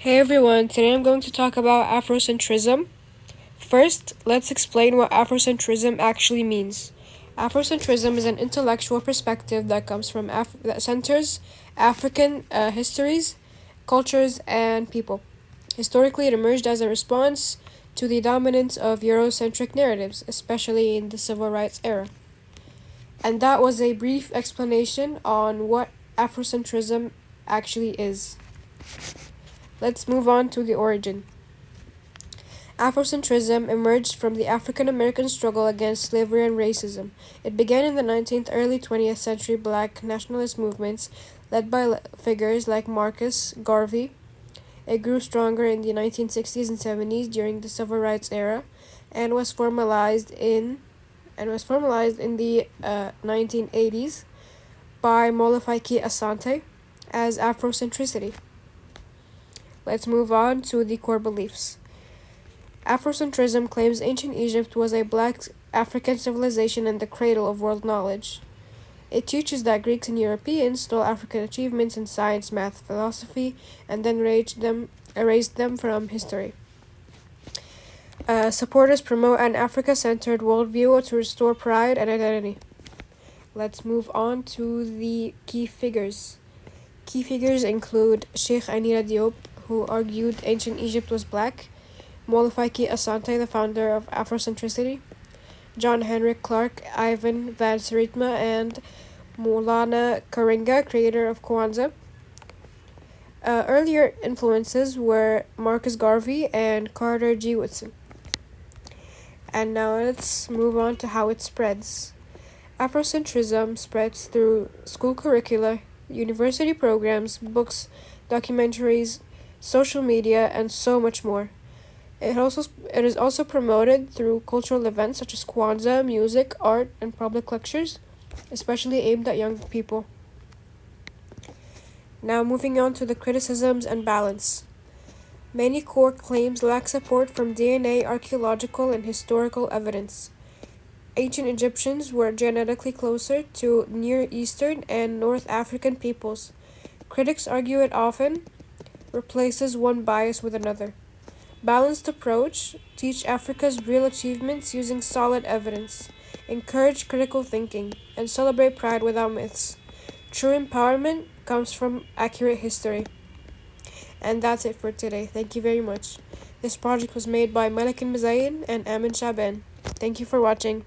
Hey everyone, today I'm going to talk about Afrocentrism. First, let's explain what Afrocentrism actually means. Afrocentrism is an intellectual perspective that comes from that centers African histories, cultures, and people. Historically, it emerged as a response to the dominance of Eurocentric narratives, especially in the civil rights era. And that was a brief explanation on what Afrocentrism actually is. Let's move on to the origin. Afrocentrism emerged from the African American struggle against slavery and racism. It began in the 19th, early 20th century black nationalist movements led by figures like Marcus Garvey. It grew stronger in the 1960s and 70s during the civil rights era and was formalized in the 1980s by Molefi Asante as Afrocentricity. Let's move on to the core beliefs. Afrocentrism claims ancient Egypt was a black African civilization and the cradle of world knowledge. It teaches that Greeks and Europeans stole African achievements in science, math, philosophy, and then erased them from history. Supporters promote an Africa-centered worldview to restore pride and identity. Let's move on to the key figures. Key figures include Sheikh Anira Diop, who argued ancient Egypt was black, Molefi Asante, the founder of Afrocentricity, John Henrik Clarke, Ivan Van Sertima, and Maulana Karenga, creator of Kwanzaa. Earlier influences were Marcus Garvey and Carter G. Woodson. And now let's move on to how it spreads. Afrocentrism spreads through school curricula, university programs, books, documentaries, social media, and so much more. It is also promoted through cultural events such as Kwanzaa, music, art, and public lectures, especially aimed at young people. Now moving on to the criticisms and balance. Many core claims lack support from DNA, archaeological, and historical evidence. Ancient Egyptians were genetically closer to Near Eastern and North African peoples. Critics argue it often replaces one bias with another. Balanced approach, teach Africa's real achievements using solid evidence, encourage critical thinking, and celebrate pride without myths. True empowerment comes from accurate history. And that's it for today. Thank you very much. This project was made by Malak, elmezayen and aamn, shaaban. Thank you for watching.